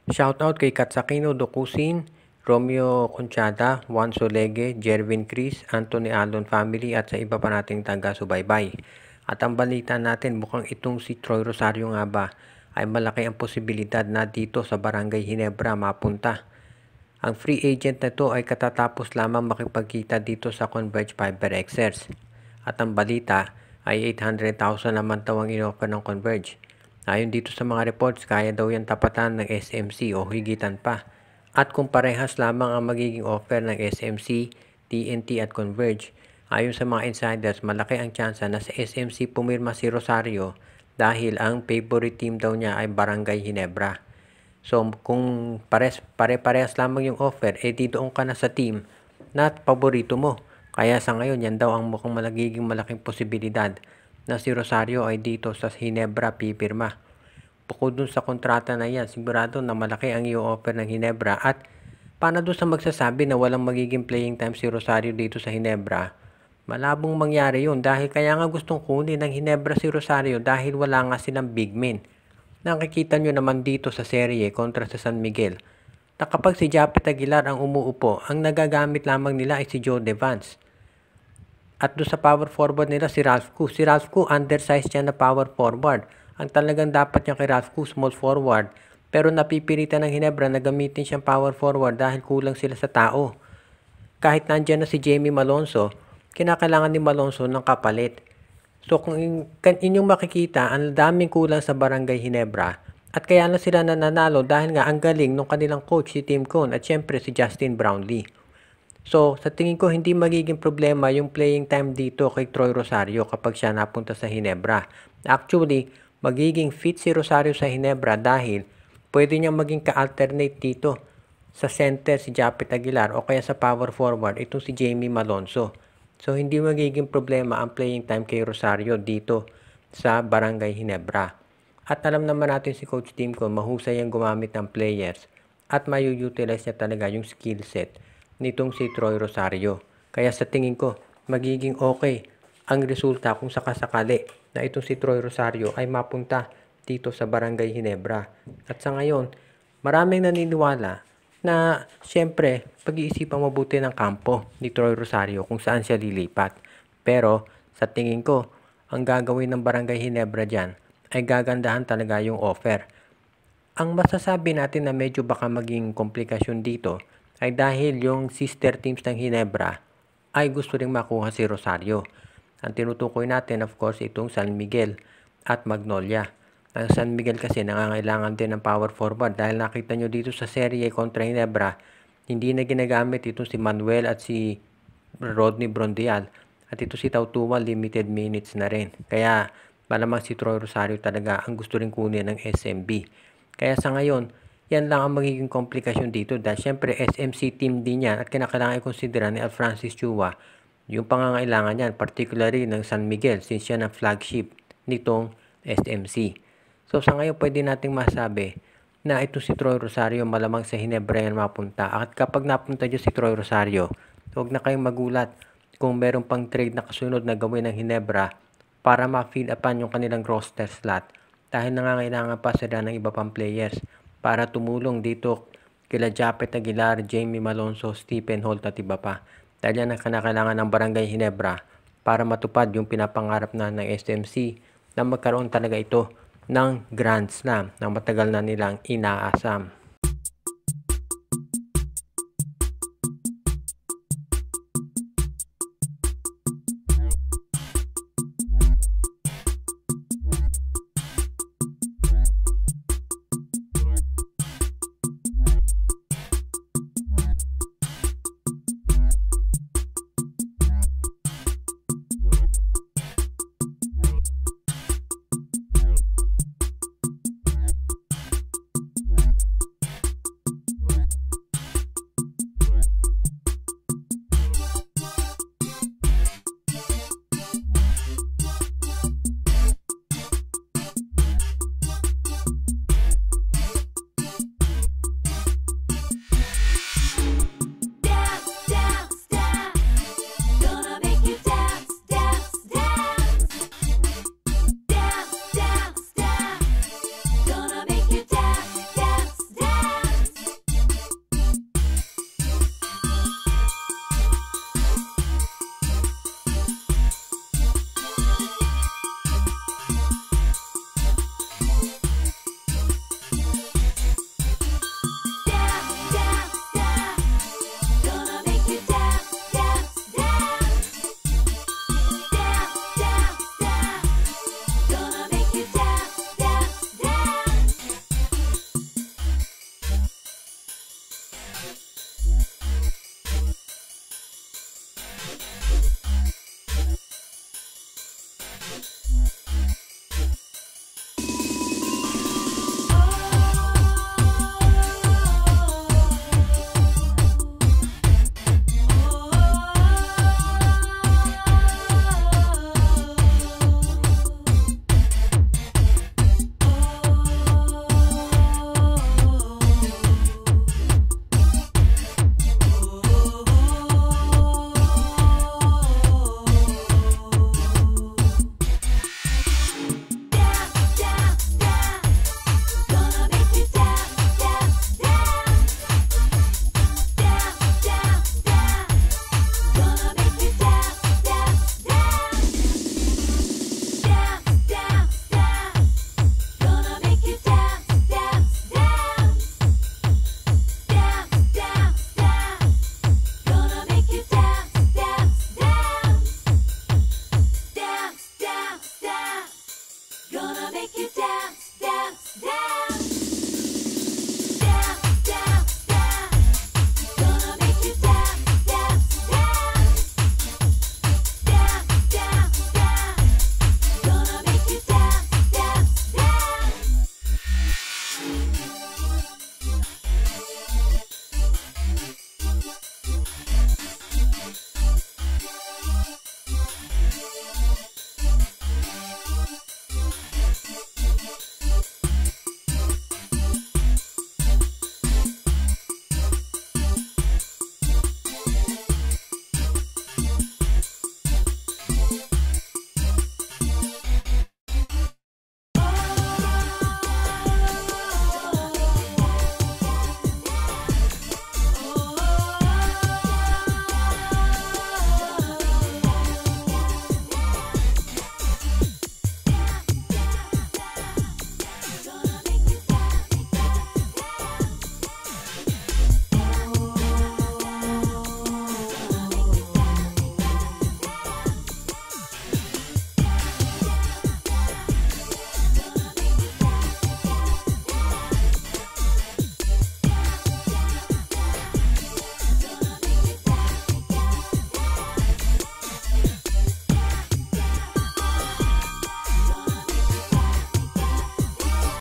Shoutout kay Katsakino Dokusin, Romeo Conchada, Juan Solegue, Jervin Cris, Anthony Alon family at sa iba pa nating taga-subaybay. At ang balita natin, mukhang itong si Troy Rosario nga ba ay malaki ang posibilidad na dito sa Barangay Ginebra mapunta. Ang free agent na ito ay katatapos lamang makipagkita dito sa Converge Fiber Xers. At ang balita ay 800,000 naman daw ang inoffer ng Converge. Ayon dito sa mga reports, kaya daw yan tapatan ng SMC o higitan pa. At kung parehas lamang ang magiging offer ng SMC, TNT at Converge, ayon sa mga insiders, malaki ang tsansa na sa SMC pumirma si Rosario dahil ang favorite team daw niya ay Barangay Ginebra. So kung pare-parehas lamang yung offer, di doon ka na sa team na paborito mo. Kaya sa ngayon, yan daw ang mukhang magiging malaking posibilidad na si Rosario ay dito sa Ginebra pipirma. Bukod dun sa kontrata na yan, sigurado na malaki ang i-offer ng Ginebra at paano dun sa magsasabi na walang magiging playing time si Rosario dito sa Ginebra, malabong mangyari yun dahil kaya nga gustong kunin ng Ginebra si Rosario dahil wala nga silang big men. Nakikita nyo naman dito sa serye kontra sa San Miguel na kapag si Japet Aguilar ang umuupo, ang nagagamit lamang nila ay si Joe Devance. At doon sa power forward nila si Ralph Koo. Si Ralph Koo, undersized siya na power forward. Ang talagang dapat niya kay Ralph Koo, small forward. Pero napipilitan ng Ginebra na gamitin siyang power forward dahil kulang sila sa tao. Kahit nandyan na si Jamie Malonzo, kinakailangan ni Malonzo ng kapalit. So kung inyong makikita, ang daming kulang sa Barangay Ginebra. At kaya na sila nananalo dahil nga ang galing ng kanilang coach si Tim Cone at syempre si Justin Brownlee. So, sa tingin ko, hindi magiging problema yung playing time dito kay Troy Rosario kapag siya napunta sa Ginebra. Actually, magiging fit si Rosario sa Ginebra dahil pwede niyang maging ka-alternate dito sa center si Japet Aguilar o kaya sa power forward itong si Jamie Malonzo. So, hindi magiging problema ang playing time kay Rosario dito sa Barangay Ginebra. At alam naman natin si Coach Tim ko, mahusay ang gumamit ng players at mayu-utilize niya talaga yung skill set nitong si Troy Rosario. Kaya sa tingin ko, magiging okay ang resulta kung sakasakali na itong si Troy Rosario ay mapunta dito sa Barangay Ginebra. At sa ngayon, maraming naniniwala na siyempre pag-iisipan mabuti ng kampo ni Troy Rosario kung saan siya lilipat. Pero sa tingin ko, ang gagawin ng Barangay Ginebra dyan ay gagandahan talaga yung offer. Ang masasabi natin na medyo baka maging komplikasyon dito ay dahil yung sister teams ng Ginebra ay gusto ring makuha si Rosario. Ang tinutukoy natin of course itong San Miguel at Magnolia. Ang San Miguel kasi nangangailangan din ng power forward dahil nakita nyo dito sa serye kontra Ginebra, hindi na ginagamit itong si Manuel at si Rodney Brondial at ito si Tautuan limited minutes na rin. Kaya malamang si Troy Rosario talaga ang gusto rin kunin ng SMB. Kaya sa ngayon, yan lang ang magiging komplikasyon dito dahil syempre SMC team din yan at kinakailangan i-considera ni Francis Chua yung pangangailangan yan, particularly ng San Miguel since yan ang flagship nitong SMC. So sa ngayon pwede nating masabi na ito si Troy Rosario malamang sa Ginebra yan mapunta. At kapag napunta dyan si Troy Rosario, huwag na kayong magulat kung meron pang trade na kasunod na gawin ng Ginebra para ma-fill upan yung kanilang roster slot dahil nangangailangan pa sila ng iba pang players para tumulong dito kila Japet Aguilar, Jamie Malonzo, Stephen Holt at iba pa. Dahil yan ang kinakailangan ng Barangay Ginebra para matupad yung pinapangarap na ng SMC na magkaroon talaga ito ng Grand Slam na matagal na nilang inaasam.